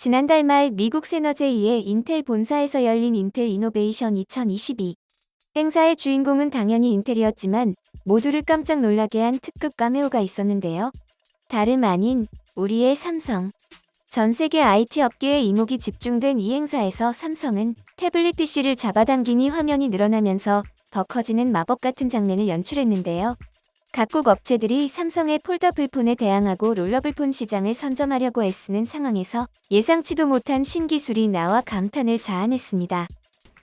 지난달 말 미국 세너제이의 인텔 본사에서 열린 인텔 이노베이션 2022 행사의 주인공은 당연히 인텔이었지만 모두를 깜짝 놀라게 한 특급 카메오가 있었는데요. 다름 아닌 우리의 삼성. 전 세계 IT 업계에 이목이 집중된 이 행사에서 삼성은 태블릿 PC를 잡아당기니 화면이 늘어나면서 더 커지는 마법 같은 장면을 연출했는데요. 각국 업체들이 삼성의 폴더블폰에 대항하고 롤러블폰 시장을 선점하려고 애쓰는 상황에서 예상치도 못한 신기술이 나와 감탄을 자아냈습니다.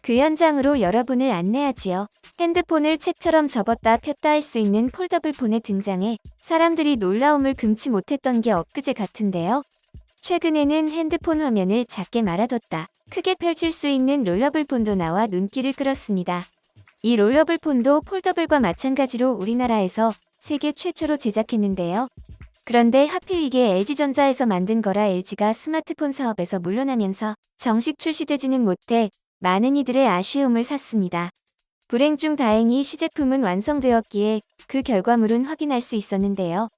그 현장으로 여러분을 안내하지요. 핸드폰을 책처럼 접었다 폈다 할 수 있는 폴더블폰의 등장에 사람들이 놀라움을 금치 못했던 게 엊그제 같은데요. 최근에는 핸드폰 화면을 작게 말아뒀다 크게 펼칠 수 있는 롤러블폰도 나와 눈길을 끌었습니다. 이 롤러블폰도 폴더블과 마찬가지로 우리나라에서 세계 최초로 제작했는데요. 그런데 하필 이게 LG전자에서 만든 거라 LG가 스마트폰 사업에서 물러나면서 정식 출시되지는 못해 많은 이들의 아쉬움을 샀습니다. 불행 중 다행히 시제품은 완성되었기에 그 결과물은 확인할 수 있었는데요.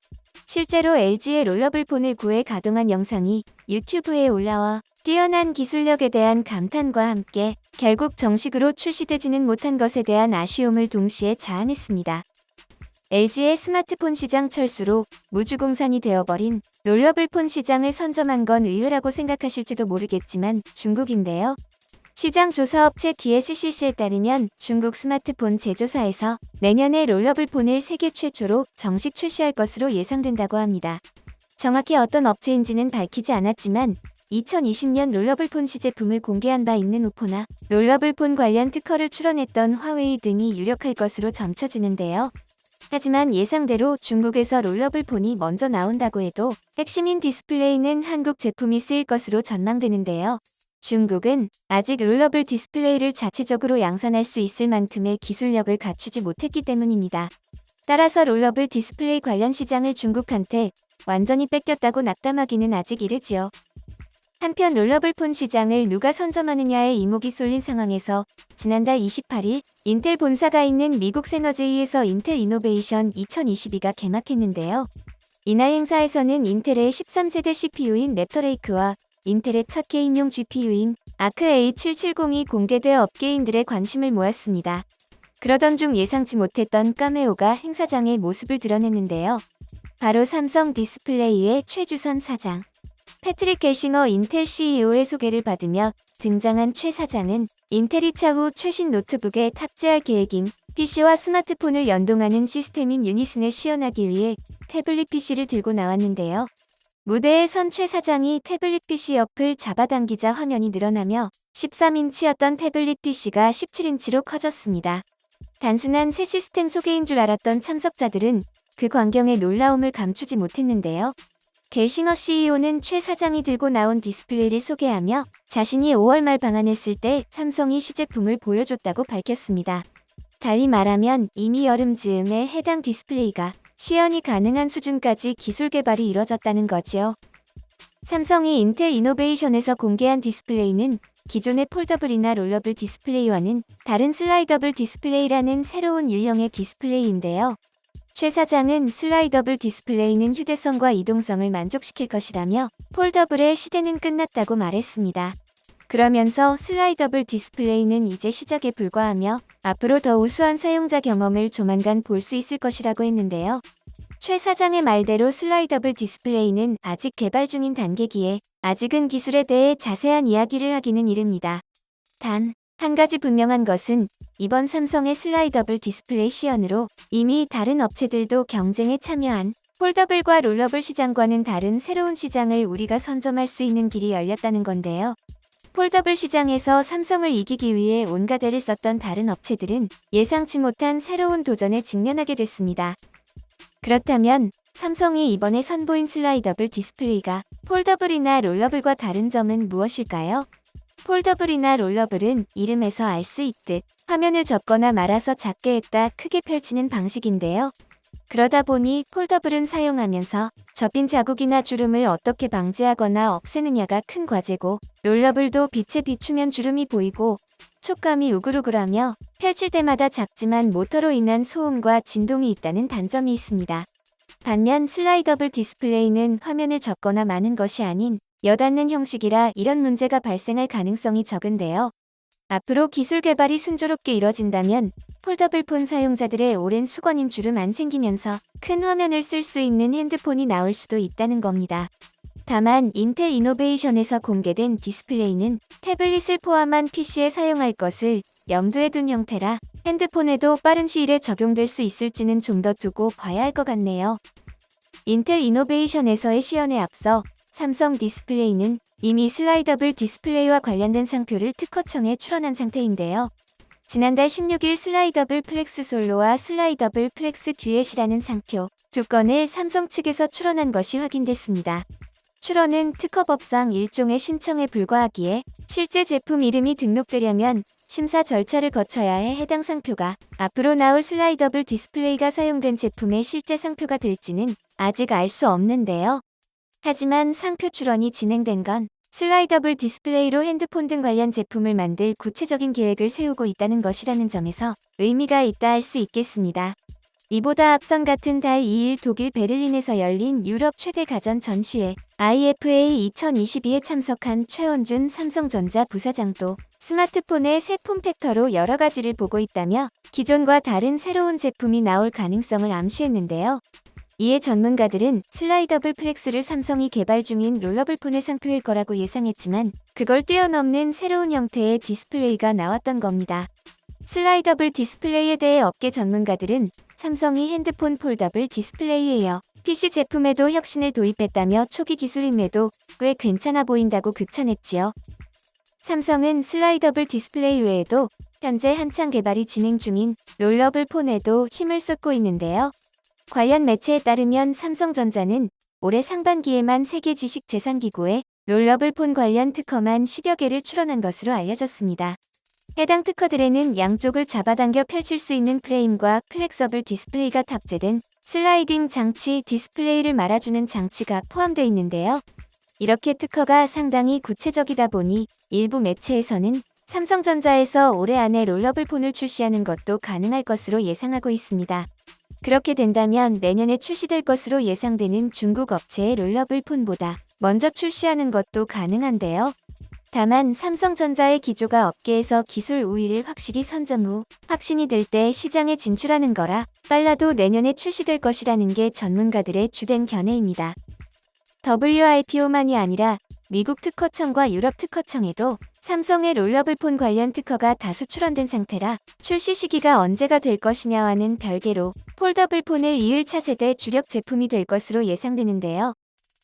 실제로 LG의 롤러블폰을 구해 가동한 영상이 유튜브에 올라와 뛰어난 기술력에 대한 감탄과 함께 결국 정식으로 출시되지는 못한 것에 대한 아쉬움을 동시에 자아냈습니다. LG의 스마트폰 시장 철수로 무주공산이 되어버린 롤러블폰 시장을 선점한 건 의외라고 생각하실지도 모르겠지만 중국인데요. 시장 조사업체 DSCC에 따르면 중국 스마트폰 제조사에서 내년에 롤러블폰을 세계 최초로 정식 출시할 것으로 예상된다고 합니다. 정확히 어떤 업체인지는 밝히지 않았지만 2020년 롤러블폰 시제품을 공개한 바 있는 오포나 롤러블폰 관련 특허를 출원했던 화웨이 등이 유력할 것으로 점쳐지는데요. 하지만 예상대로 중국에서 롤러블폰이 먼저 나온다고 해도 핵심인 디스플레이는 한국 제품이 쓰일 것으로 전망되는데요. 중국은 아직 롤러블 디스플레이를 자체적으로 양산할 수 있을 만큼의 기술력을 갖추지 못했기 때문입니다. 따라서 롤러블 디스플레이 관련 시장을 중국한테 완전히 뺏겼다고 낙담하기는 아직 이르지요. 한편 롤러블폰 시장을 누가 선점하느냐에 이목이 쏠린 상황에서 지난달 28일 인텔 본사가 있는 미국 세너제이에서 인텔 이노베이션 2022가 개막했는데요. 이날 행사에서는 인텔의 13세대 CPU인 랩터레이크와 인텔의 첫 게임용 GPU인 아크 A770이 공개돼 업계인들의 관심을 모았습니다. 그러던 중 예상치 못했던 카메오가 행사장의 모습을 드러냈는데요. 바로 삼성 디스플레이의 최주선 사장. 패트릭 게싱어 인텔 CEO의 소개를 받으며 등장한 최 사장은 인텔이 차후 최신 노트북에 탑재할 계획인 PC와 스마트폰을 연동하는 시스템인 유니슨을 시연하기 위해 태블릿 PC를 들고 나왔는데요. 무대에 선 최 사장이 태블릿 PC 옆을 잡아당기자 화면이 늘어나며 13인치였던 태블릿 PC가 17인치로 커졌습니다. 단순한 새 시스템 소개인 줄 알았던 참석자들은 그 광경에 놀라움을 감추지 못했는데요. 겔싱어 CEO는 최 사장이 들고 나온 디스플레이를 소개하며 자신이 5월 말 방한했을 때 삼성이 시제품을 보여줬다고 밝혔습니다. 달리 말하면 이미 여름 즈음에 해당 디스플레이가 시연이 가능한 수준까지 기술 개발이 이뤄졌다는 거지요. 삼성이 인텔 이노베이션에서 공개한 디스플레이는 기존의 폴더블이나 롤러블 디스플레이와는 다른 슬라이더블 디스플레이라는 새로운 유형의 디스플레이인데요. 최 사장은 슬라이더블 디스플레이는 휴대성과 이동성을 만족시킬 것이라며 폴더블의 시대는 끝났다고 말했습니다. 그러면서 슬라이더블 디스플레이는 이제 시작에 불과하며 앞으로 더 우수한 사용자 경험을 조만간 볼 수 있을 것이라고 했는데요. 최 사장의 말대로 슬라이더블 디스플레이는 아직 개발 중인 단계기에 아직은 기술에 대해 자세한 이야기를 하기는 이릅니다. 단, 한 가지 분명한 것은 이번 삼성의 슬라이더블 디스플레이 시연으로 이미 다른 업체들도 경쟁에 참여한 폴더블과 롤러블 시장과는 다른 새로운 시장을 우리가 선점할 수 있는 길이 열렸다는 건데요. 폴더블 시장에서 삼성을 이기기 위해 온갖 애를 썼던 다른 업체들은 예상치 못한 새로운 도전에 직면하게 됐습니다. 그렇다면 삼성이 이번에 선보인 슬라이더블 디스플레이가 폴더블이나 롤러블과 다른 점은 무엇일까요? 폴더블이나 롤러블은 이름에서 알 수 있듯 화면을 접거나 말아서 작게 했다 크게 펼치는 방식인데요. 그러다 보니 폴더블은 사용하면서 접힌 자국이나 주름을 어떻게 방지하거나 없애느냐가 큰 과제고 롤러블도 빛에 비추면 주름이 보이고 촉감이 우글우글하며 펼칠 때마다 작지만 모터로 인한 소음과 진동이 있다는 단점이 있습니다. 반면 슬라이더블 디스플레이는 화면을 접거나 마는 것이 아닌 여닫는 형식이라 이런 문제가 발생할 가능성이 적은데요. 앞으로 기술 개발이 순조롭게 이뤄진다면 폴더블 폰 사용자들의 오랜 수건인 주름 안 생기면서 큰 화면을 쓸 수 있는 핸드폰이 나올 수도 있다는 겁니다. 다만 인텔 이노베이션에서 공개된 디스플레이는 태블릿을 포함한 PC에 사용할 것을 염두에 둔 형태라 핸드폰에도 빠른 시일에 적용될 수 있을지는 좀 더 두고 봐야 할 것 같네요. 인텔 이노베이션에서의 시연에 앞서 삼성 디스플레이는 이미 슬라이더블 디스플레이와 관련된 상표를 특허청에 출원한 상태인데요. 지난달 16일 슬라이더블 플렉스 솔로와 슬라이더블 플렉스 듀엣이라는 상표 두 건을 삼성 측에서 출원한 것이 확인됐습니다. 출원은 특허법상 일종의 신청에 불과하기에 실제 제품 이름이 등록되려면 심사 절차를 거쳐야 해 해당 상표가 앞으로 나올 슬라이더블 디스플레이가 사용된 제품의 실제 상표가 될지는 아직 알 수 없는데요. 하지만 상표 출원이 진행된 건 슬라이더블 디스플레이로 핸드폰 등 관련 제품을 만들 구체적인 계획을 세우고 있다는 것이라는 점에서 의미가 있다 할 수 있겠습니다. 이보다 앞선 같은 달 2일 독일 베를린에서 열린 유럽 최대 가전 전시회 IFA 2022에 참석한 최원준 삼성전자 부사장도 스마트폰의 새 폼팩터로 여러 가지를 보고 있다며 기존과 다른 새로운 제품이 나올 가능성을 암시했는데요. 이에 전문가들은 슬라이더블 플렉스를 삼성이 개발 중인 롤러블 폰의 상표일 거라고 예상했지만 그걸 뛰어넘는 새로운 형태의 디스플레이가 나왔던 겁니다. 슬라이더블 디스플레이에 대해 업계 전문가들은 삼성이 핸드폰 폴더블 디스플레이에요. PC 제품에도 혁신을 도입했다며 초기 기술임에도 꽤 괜찮아 보인다고 극찬했지요. 삼성은 슬라이더블 디스플레이 외에도 현재 한창 개발이 진행 중인 롤러블 폰에도 힘을 쏟고 있는데요. 관련 매체에 따르면 삼성전자는 올해 상반기에만 세계 지식재산기구에 롤러블 폰 관련 특허만 10여 개를 출원한 것으로 알려졌습니다. 해당 특허들에는 양쪽을 잡아당겨 펼칠 수 있는 프레임과 플렉서블 디스플레이가 탑재된 슬라이딩 장치 디스플레이를 말아주는 장치가 포함되어 있는데요. 이렇게 특허가 상당히 구체적이다 보니 일부 매체에서는 삼성전자에서 올해 안에 롤러블 폰을 출시하는 것도 가능할 것으로 예상하고 있습니다. 그렇게 된다면 내년에 출시될 것으로 예상되는 중국 업체의 롤러블 폰보다 먼저 출시하는 것도 가능한데요. 다만 삼성전자의 기조가 업계에서 기술 우위를 확실히 선점 후 확신이 들 때 시장에 진출하는 거라 빨라도 내년에 출시될 것이라는 게 전문가들의 주된 견해입니다. WIPO만이 아니라 미국 특허청과 유럽 특허청에도 삼성의 롤러블 폰 관련 특허가 다수 출원된 상태라 출시 시기가 언제가 될 것이냐와는 별개로 폴더블 폰을 이을 차세대 주력 제품이 될 것으로 예상되는데요.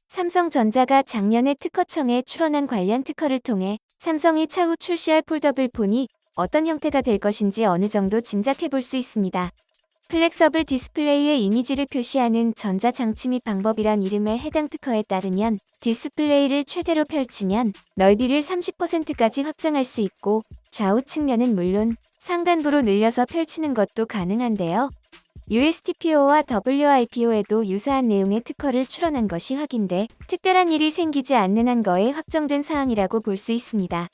삼성전자가 작년에 특허청에 출원한 관련 특허를 통해 삼성이 차후 출시할 폴더블 폰이 어떤 형태가 될 것인지 어느 정도 짐작해 볼 수 있습니다. 플렉서블 디스플레이의 이미지를 표시하는 전자장치 및 방법이란 이름의 해당 특허에 따르면 디스플레이를 최대로 펼치면 넓이를 30%까지 확장할 수 있고 좌우 측면은 물론 상단부로 늘려서 펼치는 것도 가능한데요. USTPO와 WIPO에도 유사한 내용의 특허를 출원한 것이 확인돼 특별한 일이 생기지 않는 한 거에 확정된 사항이라고 볼 수 있습니다.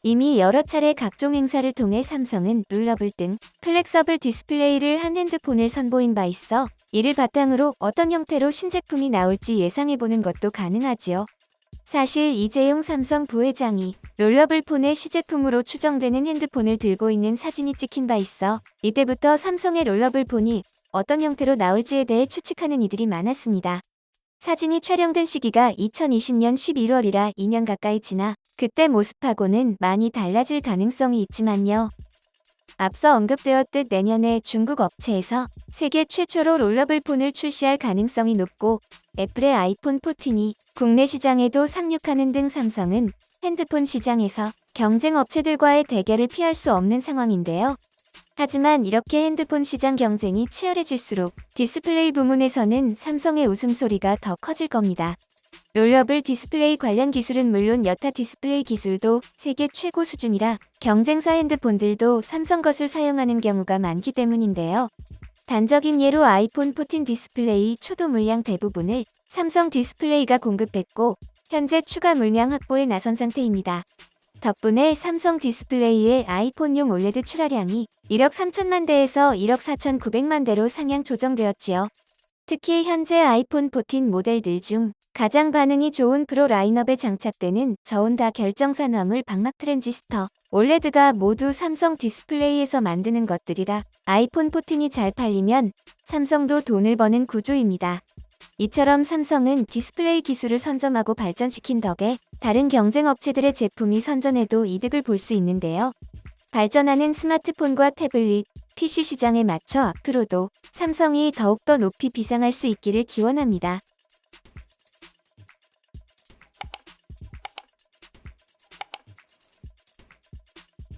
이미 여러 차례 각종 행사를 통해 삼성은 롤러블 등 플렉서블 디스플레이를 한 핸드폰을 선보인 바 있어 이를 바탕으로 어떤 형태로 신제품이 나올지 예상해보는 것도 가능하지요. 사실 이재용 삼성 부회장이 롤러블 폰의 시제품으로 추정되는 핸드폰을 들고 있는 사진이 찍힌 바 있어 이때부터 삼성의 롤러블 폰이 어떤 형태로 나올지에 대해 추측하는 이들이 많았습니다. 사진이 촬영된 시기가 2020년 11월이라 2년 가까이 지나 그때 모습하고는 많이 달라질 가능성이 있지만요. 앞서 언급되었듯 내년에 중국 업체에서 세계 최초로 롤러블 폰을 출시할 가능성이 높고 애플의 아이폰 14이 국내 시장에도 상륙하는 등 삼성은 핸드폰 시장에서 경쟁 업체들과의 대결을 피할 수 없는 상황인데요. 하지만 이렇게 핸드폰 시장 경쟁이 치열해질수록 디스플레이 부문에서는 삼성의 웃음소리가 더 커질 겁니다. 롤러블 디스플레이 관련 기술은 물론 여타 디스플레이 기술도 세계 최고 수준이라 경쟁사 핸드폰들도 삼성 것을 사용하는 경우가 많기 때문인데요. 단적인 예로 아이폰 14 디스플레이 초도 물량 대부분을 삼성 디스플레이가 공급했고 현재 추가 물량 확보에 나선 상태입니다. 덕분에 삼성 디스플레이의 아이폰용 올레드 출하량이 1억 3천만 대에서 1억 4,900만 대로 상향 조정되었지요. 특히 현재 아이폰 14 모델들 중 가장 반응이 좋은 프로 라인업에 장착되는 저온다 결정산화물 방막 트랜지스터, 올레드가 모두 삼성 디스플레이에서 만드는 것들이라 아이폰 14이 잘 팔리면 삼성도 돈을 버는 구조입니다. 이처럼 삼성은 디스플레이 기술을 선점하고 발전시킨 덕에 다른 경쟁 업체들의 제품이 선전해도 이득을 볼 수 있는데요. 발전하는 스마트폰과 태블릿, PC 시장에 맞춰 앞으로도 삼성이 더욱더 높이 비상할 수 있기를 기원합니다.